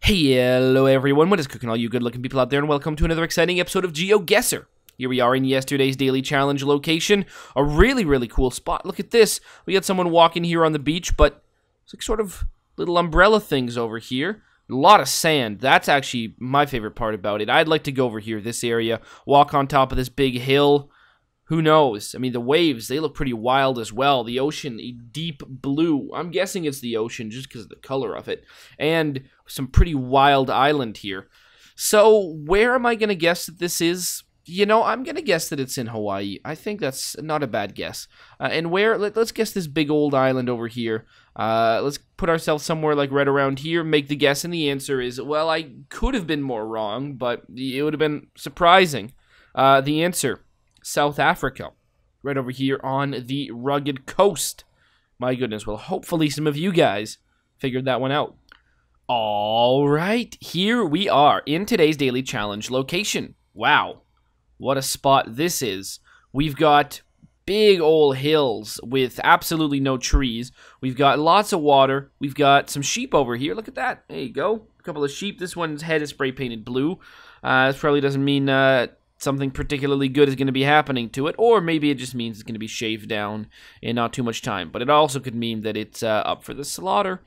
Hello everyone, what is cooking all you good looking people out there, and welcome to another exciting episode of GeoGuessr. Here we are in yesterday's daily challenge location, a really cool spot. Look at this, we got someone walking here on the beach, but it's like sort of little umbrella things over here. A lot of sand, that's actually my favorite part about it. I'd like to go over here, this area, walk on top of this big hill. Who knows? I mean, the waves, they look pretty wild as well. The ocean, a deep blue. I'm guessing it's the ocean just because of the color of it. And some pretty wild island here. So, where am I going to guess that this is? You know, I'm going to guess that it's in Hawaii. I think that's not a bad guess. And where? Let's guess this big old island over here. Let's put ourselves somewhere like right around here, make the guess, and the answer is, well, I could have been more wrong, but it would have been surprising. The answer, South Africa, right over here on the rugged coast. My goodness, well, hopefully some of you guys figured that one out. All right, here we are in today's daily challenge location. Wow, what a spot this is. We've got big old hills with absolutely no trees. We've got lots of water. We've got some sheep over here. Look at that. There you go. A couple of sheep. This one's head is spray painted blue. This probably doesn't mean something particularly good is going to be happening to it, or maybe it just means it's going to be shaved down in not too much time, but it also could mean that it's up for the slaughter.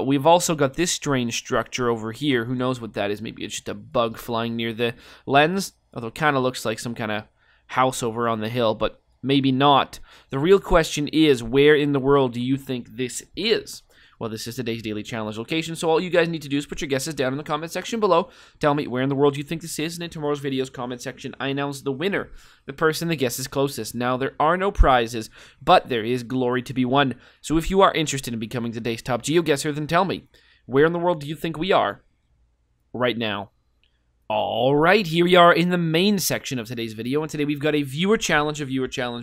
We've also got this strange structure over here. Who knows what that is? Maybe it's just a bug flying near the lens, although it kind of looks like some kind of house over on the hill, but maybe not. The real question is, where in the world do you think this is? Well, this is today's daily challenge location, so all you guys need to do is put your guesses down in the comment section below. Tell me where in the world you think this is, and in tomorrow's video's comment section, I announce the winner, the person that guesses closest. Now, there are no prizes, but there is glory to be won. So if you are interested in becoming today's top GeoGuessr, then tell me, where in the world do you think we are right now? All right, here we are in the main section of today's video, and today we've got a viewer challenge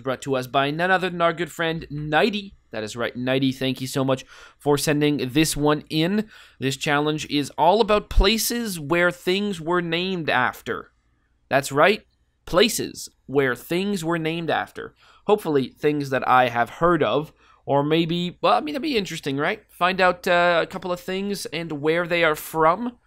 brought to us by none other than our good friend, Nighty. That is right, Nighty, thank you so much for sending this one in. This challenge is all about places where things were named after. That's right, places where things were named after. Hopefully, things that I have heard of, or maybe, well, I mean, that'd be interesting, right? Find out a couple of things and where they are from.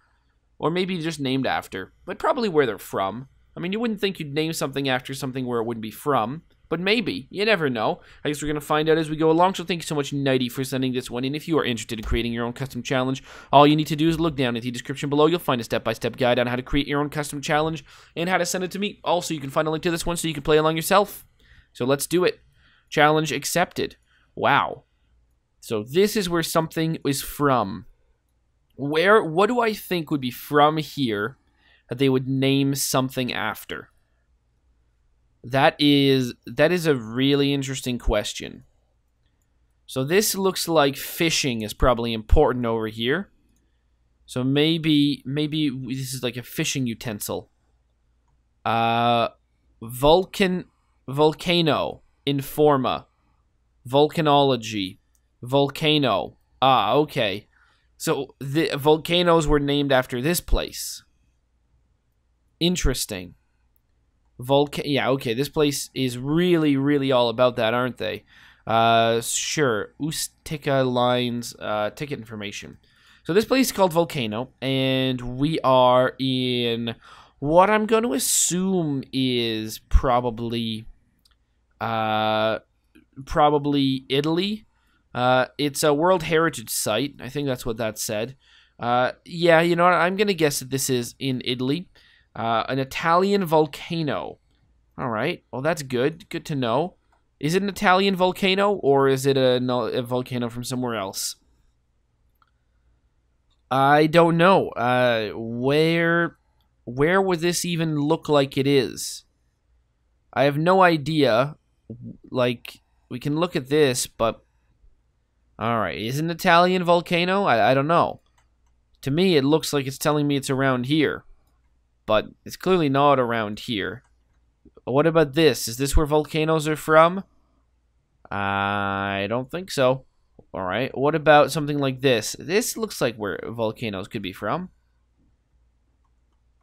Or maybe just named after, but probably where they're from. I mean, you wouldn't think you'd name something after something where it wouldn't be from, but maybe. You never know. I guess we're going to find out as we go along, so thank you so much, Nighty, for sending this one in. If you are interested in creating your own custom challenge, all you need to do is look down at the description below. You'll find a step-by-step guide on how to create your own custom challenge and how to send it to me. Also, you can find a link to this one so you can play along yourself. So let's do it. Challenge accepted. Wow. So this is where something is from. What do I think would be from here that they would name something after? That is a really interesting question. So this looks like fishing is probably important over here. So maybe this is like a fishing utensil. Volcano, Informa, volcanology, volcano. Ah, okay. So, the volcanoes were named after this place. Interesting. Yeah, okay, this place is really all about that, aren't they? Sure. Ustica lines, ticket information. So, this place is called Volcano, and we are in what I'm going to assume is probably Italy. It's a World Heritage Site. I think that's what that said. Yeah, you know what? I'm going to guess that this is in Italy. An Italian volcano. All right. Well, that's good. Good to know. Is it an Italian volcano, or is it a volcano from somewhere else? I don't know. Where would this even look like it is? I have no idea. Like, we can look at this, but alright, is it an Italian volcano? I don't know. To me, it looks like it's telling me it's around here. But it's clearly not around here. What about this? Is this where volcanoes are from? I don't think so. Alright, what about something like this? This looks like where volcanoes could be from.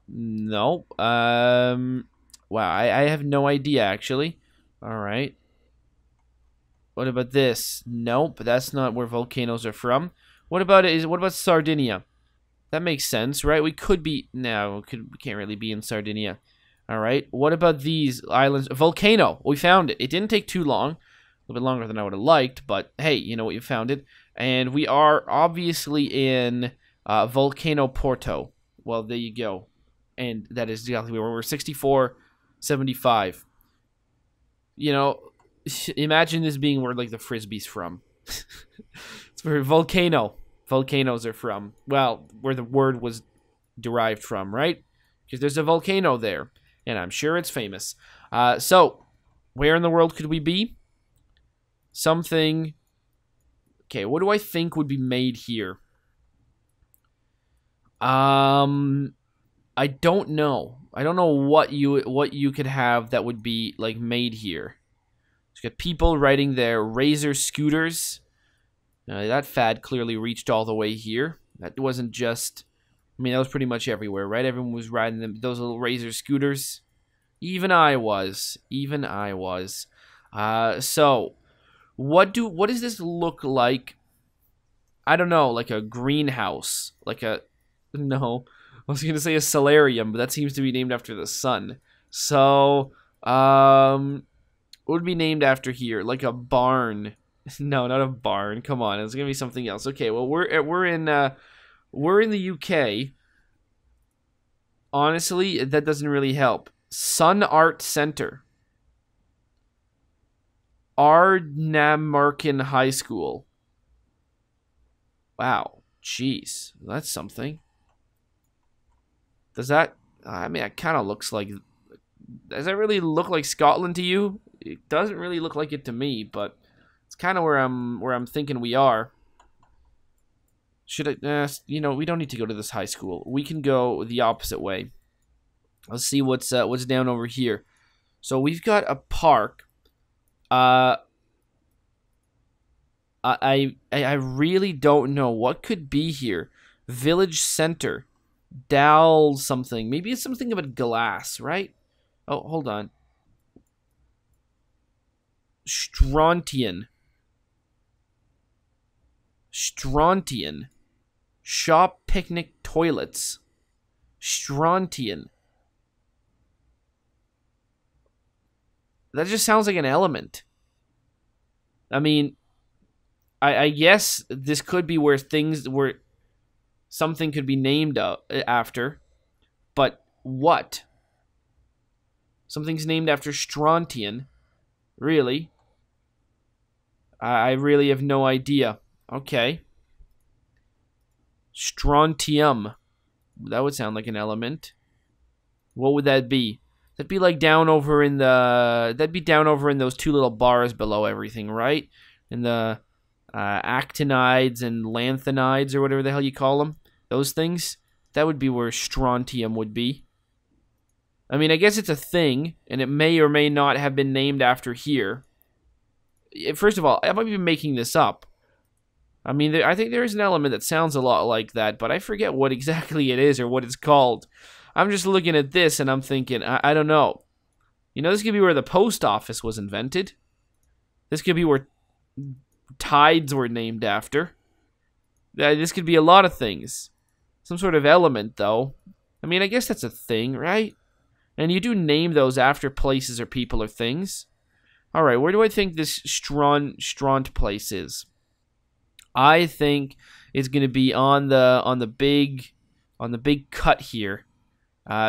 No. Wow, I have no idea, actually. Alright. What about this? Nope, that's not where volcanoes are from. What about Sardinia? That makes sense, right? We could be... No, we can't really be in Sardinia. All right. What about these islands? Volcano. We found it. It didn't take too long. A little bit longer than I would have liked, but hey, you know what? You found it. And we are obviously in Volcano Porto. Well, there you go. And that is exactly where we're 6475. You know, imagine this being where, like, the Frisbee's from. It's where volcanoes are from. Well, where the word was derived from, right? Because there's a volcano there, and I'm sure it's famous. So, where in the world could we be? Something... Okay, what do I think would be made here? I don't know. I don't know what you could have that would be, like, made here. You got people riding their Razor scooters. That fad clearly reached all the way here. That wasn't just... I mean, that was pretty much everywhere, right? Everyone was riding those little Razor scooters. Even I was. So, what does this look like? I don't know, like a greenhouse. Like a... No. I was going to say a solarium, but that seems to be named after the sun. So, what would be named after here? Like a barn. No, not a barn. Come on, it's gonna be something else. Okay, well we're in the UK. Honestly, that doesn't really help. Sun Art Center. Ardnamurchan High School. Wow, jeez, that's something. Does that? I mean, it kind of looks like. Does that really look like Scotland to you? It doesn't really look like it to me, but. It's kind of where I'm thinking we are. Should I? You know, we don't need to go to this high school. We can go the opposite way. Let's see what's down over here. So we've got a park. I really don't know what could be here. Village Center, Dal something. Maybe it's something about glass, right? Oh, hold on. Strontian. Shop picnic toilets. Strontian. That just sounds like an element. I mean, I guess this could be where something could be named after, but what? Something's named after Strontian. Really? I really have no idea. Okay. Strontium. That would sound like an element. What would that be? That'd be like down over in the... That'd be down over in those two little bars below everything, right? In the actinides and lanthanides or whatever the hell you call them. Those things. That would be where strontium would be. I mean, I guess it's a thing, and it may or may not have been named after here. First of all, I might be making this up. I mean, I think there is an element that sounds a lot like that, but I forget what exactly it is or what it's called. I'm just looking at this and I'm thinking, I don't know. You know, this could be where the post office was invented. This could be where tides were named after. This could be a lot of things. Some sort of element, though. I mean, I guess that's a thing, right? And you do name those after places or people or things. All right, where do I think this Stront place is? I think it's going to be on the big cut here.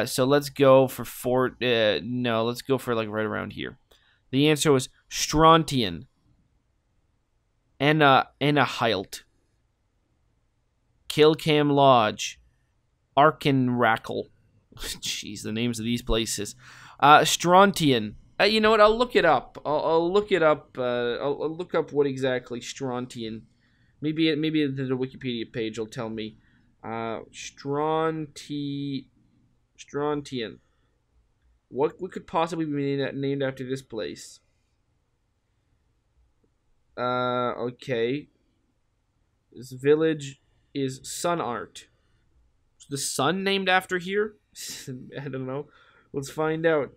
So let's go for no, let's go for like right around here. The answer was Strontian. Hilt. Kilcam Lodge. Arkenrackle. Jeez, the names of these places. Strontian. You know what? I'll look it up. I'll look it up. I'll look up what exactly Strontian. Maybe the Wikipedia page will tell me. Strontian. What could possibly be named after this place? Okay. This village is Sun Art. Is the sun named after here? I don't know. Let's find out.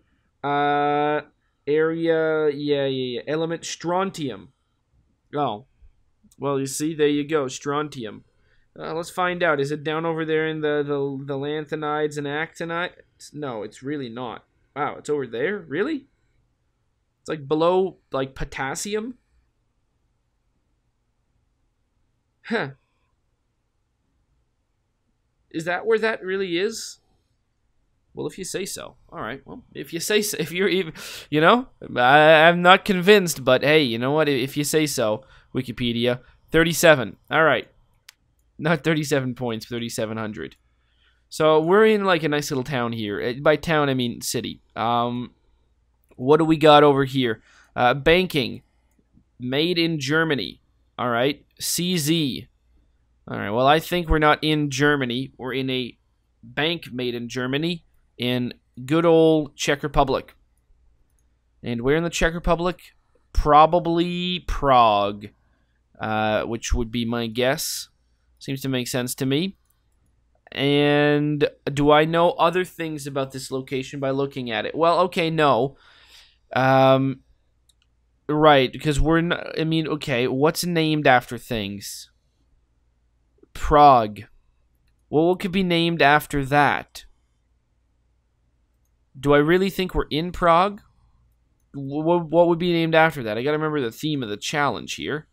Area, yeah. Element Strontium. Oh. Well, you see, there you go. Strontium. Let's find out. Is it down over there in the lanthanides and actinides? No, it's really not. Wow, it's over there? Really? It's like below, like, potassium? Huh. Is that where that really is? Well, if you say so. All right. Well, if you say so, if you're even, I'm not convinced, but hey, you know what? If you say so, Wikipedia, 37. All right. Not 37 points, 3,700. So we're in like a nice little town here. By town, I mean city. What do we got over here? Banking, made in Germany. All right. CZ. All right. Well, I think we're not in Germany. We're in a bank made in Germany in good old Czech Republic. And where in the Czech Republic? Probably Prague, which would be my guess. Seems to make sense to me. And do I know other things about this location by looking at it? Well, okay, no. Right, because we're not, I mean, okay, what's named after things? Prague. Well, what could be named after that? Do I really think we're in Prague? What would be named after that? I gotta remember the theme of the challenge here.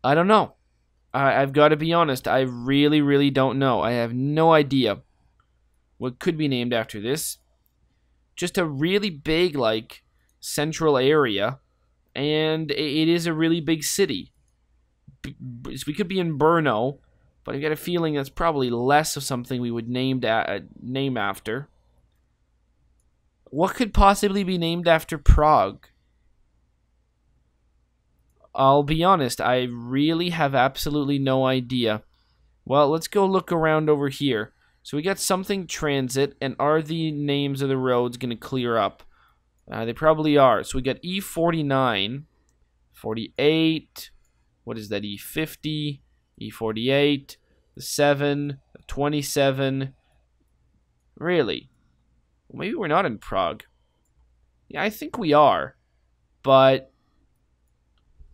I don't know. I've got to be honest. I really, really don't know. I have no idea what could be named after this. Just a really big, like, central area. And it is a really big city. We could be in Brno, but I got a feeling that's probably less of something we would name after. What could possibly be named after Prague? I'll be honest, I really have absolutely no idea. Well, let's go look around over here. So we got something transit, and are the names of the roads going to clear up? They probably are. So we got E49, 48, what is that, E50, E48, the 7, the 27. Really? Well, maybe we're not in Prague. Yeah, I think we are. But,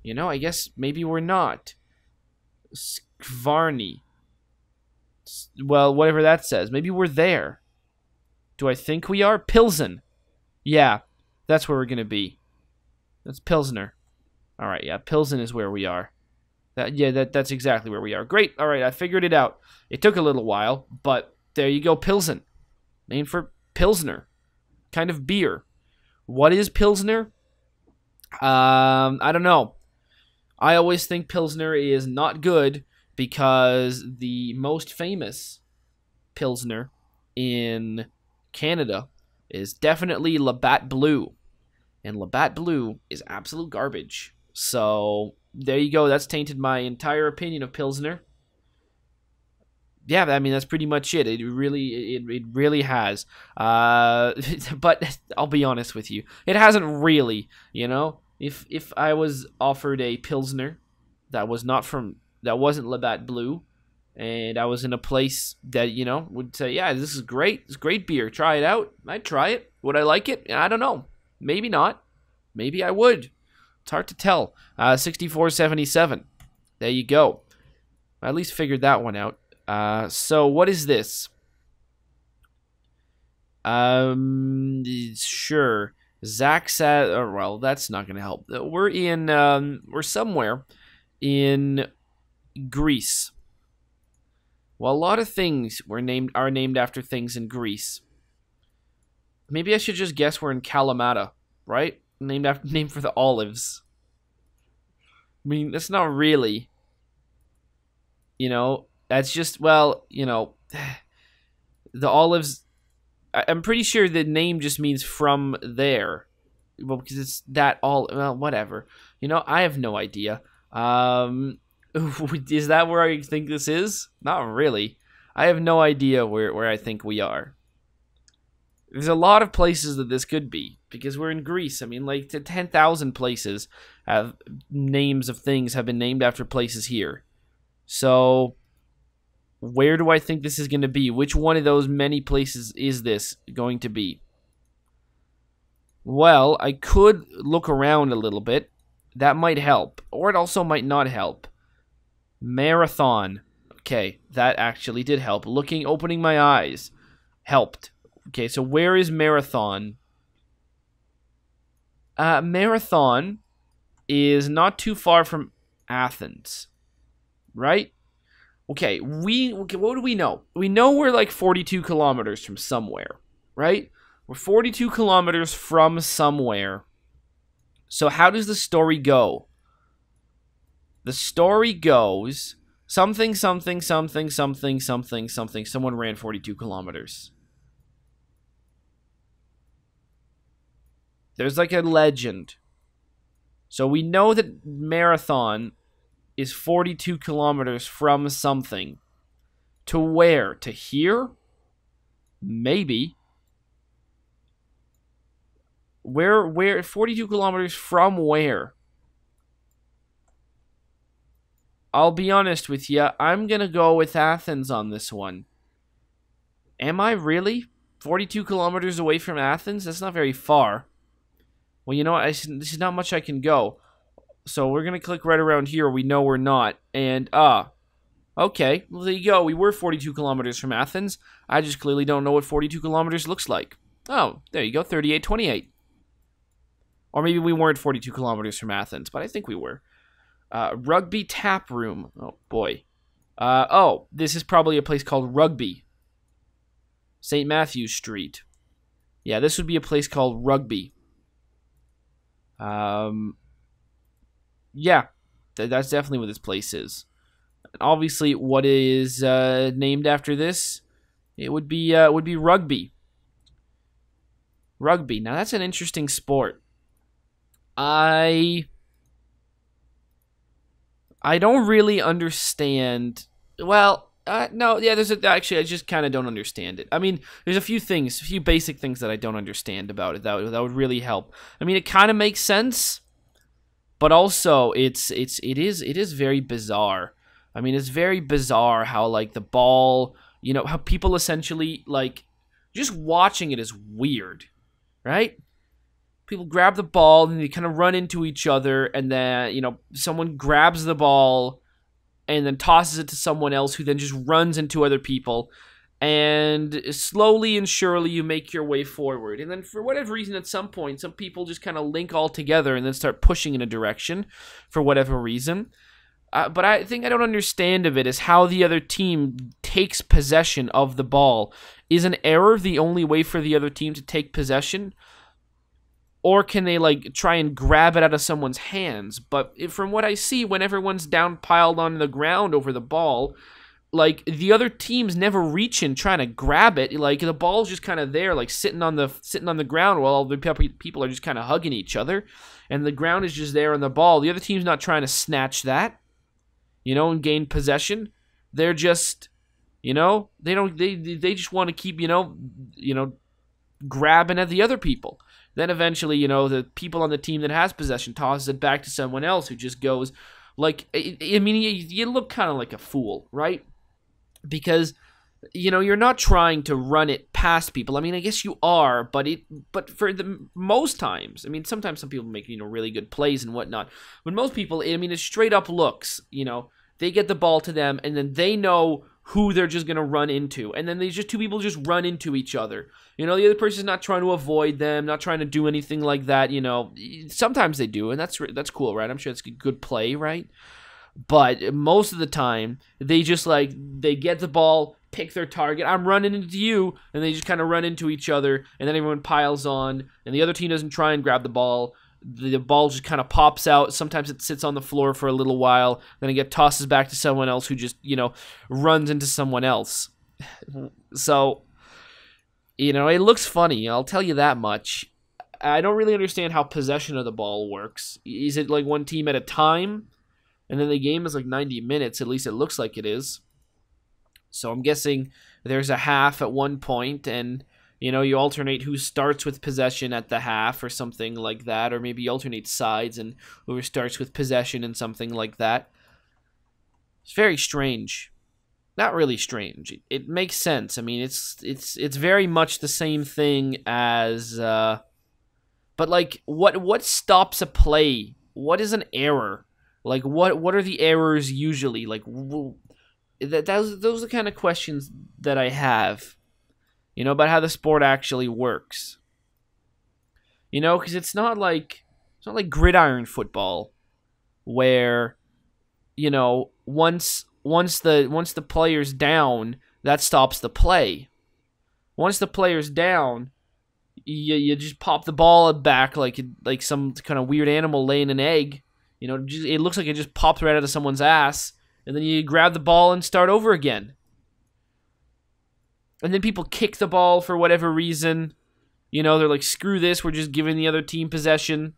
I guess maybe we're not. Skvarny. Well, whatever that says. Maybe we're there. Do I think we are? Pilsen. Yeah, that's where we're going to be. That's Pilsner. All right, yeah, Pilsen is where we are. That's exactly where we are. Great. All right, I figured it out. It took a little while, but there you go, Pilsen. Named for Pilsner. Kind of beer. What is Pilsner? I don't know. I always think Pilsner is not good because the most famous Pilsner in Canada is definitely Labatt Blue. And Labatt Blue is absolute garbage. So, there you go. That's tainted my entire opinion of Pilsner. Yeah, I mean, that's pretty much it. It really has. But I'll be honest with you. It hasn't really, If I was offered a Pilsner that wasn't Labatt Blue, and I was in a place that, would say, yeah, this is great. It's great beer. Try it out. I'd try it. Would I like it? I don't know. Maybe not. Maybe I would. It's hard to tell. 64.77. There you go. I at least figured that one out. So what is this? Sure. Zach said, well, that's not going to help. We're somewhere in Greece. Well, a lot of things are named after things in Greece. Maybe I should just guess we're in Kalamata, right? Named for the olives. I mean, that's not really. That's just, well, the olives. I'm pretty sure the name just means from there. Well, because it's that all. Well, whatever. I have no idea. Is that where I think this is? Not really. I have no idea where I think we are. There's a lot of places that this could be, because we're in Greece. I mean, like, 10,000 places have names of things have been named after places here. So, where do I think this is going to be? Which one of those many places is this going to be? Well, I could look around a little bit. That might help. Or it also might not help. Marathon. Okay, that actually did help. Opening my eyes helped. Okay, so where is Marathon? Marathon is not too far from Athens, right? Okay, what do we know? We know we're like 42 kilometers from somewhere, right? We're 42 kilometers from somewhere. So how does the story go? The story goes something, something, something, something, something, something. Someone ran 42 kilometers. There's like a legend. So we know that Marathon is 42 kilometers from something. To where? To here? Maybe. Where? 42 kilometers from where? I'll be honest with you. I'm going to go with Athens on this one. Am I really? 42 kilometers away from Athens? That's not very far. Well, you know what? This is not much I can go. So we're going to click right around here. We know we're not. And, okay. Well, there you go. We were 42 kilometers from Athens. I just clearly don't know what 42 kilometers looks like. Oh, there you go. 3828. Or maybe we weren't 42 kilometers from Athens, but I think we were. Rugby Tap Room. Oh, boy. Oh, this is probably a place called Rugby. St. Matthew's Street. Yeah, this would be a place called Rugby. Yeah, that's definitely what this place is. And obviously, what is named after this? It would be rugby. Rugby. Now that's an interesting sport. I don't really understand. Well, no, yeah. Actually, I just kind of don't understand it. I mean, there's a few basic things that I don't understand about it. That would really help. I mean, it kind of makes sense, but also it is very bizarre. I mean, it's very bizarre how like the ball, you know, how people essentially like just watching it is weird, right? People grab the ball and they kind of run into each other, and then, you know, someone grabs the ball and then tosses it to someone else who then just runs into other people, and slowly and surely you make your way forward. And then for whatever reason, at some point, some people just kind of link all together and then start pushing in a direction for whatever reason. But I think I don't understand of it is how the other team takes possession of the ball. Is an error the only way for the other team to take possession? Or can they, like, try and grab it out of someone's hands? But from what I see, when everyone's down piled on the ground over the ball, like, the other team's never reaching, trying to grab it. Like, the ball's just kind of there, like, sitting on the ground while all the people are just kind of hugging each other. And the ground is just there on the ball. The other team's not trying to snatch that, you know, and gain possession. They're just, you know, they just want to keep, you know, grabbing at the other people. Then eventually, you know, the people on the team that has possession tosses it back to someone else who just goes, like, I mean, you look kind of like a fool, right? Because, you know, you're not trying to run it past people. I mean, I guess you are, but for the most times, I mean, sometimes some people make, you know, really good plays and whatnot. But most people, I mean, it's straight up looks, you know, they get the ball to them and then they know who they're just going to run into. And then these just two people just run into each other. You know, the other person's not trying to avoid them, not trying to do anything like that, you know. Sometimes they do, and that's cool, right? I'm sure it's a good play, right? But most of the time, they just, like, they get the ball, pick their target. I'm running into you, and they just kind of run into each other, and then everyone piles on, and the other team doesn't try and grab the ball. The ball just kind of pops out. Sometimes it sits on the floor for a little while. Then it gets tosses back to someone else who just, you know, runs into someone else. So, you know, it looks funny. I'll tell you that much. I don't really understand how possession of the ball works. Is it like one team at a time? And then the game is like 90 minutes. At least it looks like it is. So I'm guessing there's a half at one point, and you know, you alternate who starts with possession at the half or something like that, or maybe you alternate sides and whoever starts with possession and something like that. It's very strange. Not really strange. It makes sense. I mean, it's very much the same thing as but like what stops a play? What is an error? Like, what are the errors usually? Like, those are the kind of questions that I have, you know, about how the sport actually works. You know, because it's not like gridiron football, where, you know, once the player's down, that stops the play. Once the player's down, you just pop the ball back like some kind of weird animal laying an egg. You know, it looks like it just popped right out of someone's ass, and then you grab the ball and start over again. And then people kick the ball for whatever reason. You know, they're like, screw this, we're just giving the other team possession.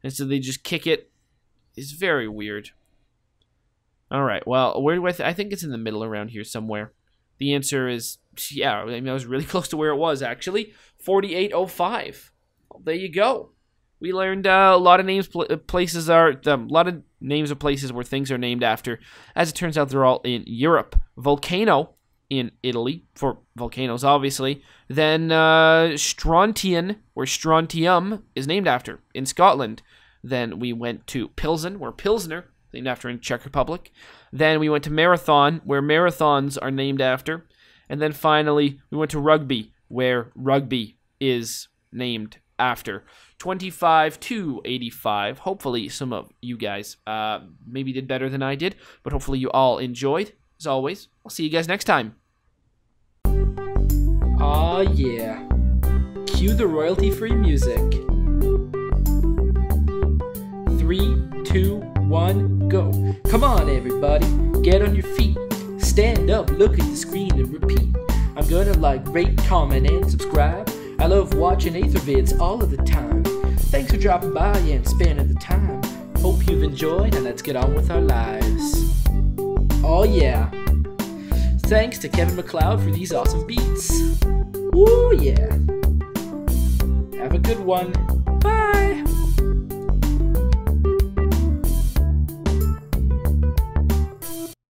And so they just kick it. It's very weird. All right, well, where do I think it's in the middle around here somewhere. The answer is, yeah, I mean, I was really close to where it was, actually. 4805. Well, there you go. We learned a lot of names, places where things are named after. As it turns out, they're all in Europe. Volcano in Italy, for volcanoes, obviously. Then Strontian, where strontium is named after, in Scotland. Then we went to Pilsen, where Pilsner, named after in Czech Republic. Then we went to Marathon, where marathons are named after. And then finally, we went to Rugby, where rugby is named after. 25-85. Hopefully some of you guys maybe did better than I did, but hopefully you all enjoyed. As always, I'll see you guys next time. Aw, yeah. Cue the royalty-free music. 3, 2, 1, go. Come on, everybody. Get on your feet. Stand up, look at the screen, and repeat. I'm gonna like, rate, comment, and subscribe. I love watching Ather vids all of the time. Thanks for dropping by and spending the time. Hope you've enjoyed, and let's get on with our lives. Oh yeah. Thanks to Kevin MacLeod for these awesome beats. Woo yeah. Have a good one. Bye.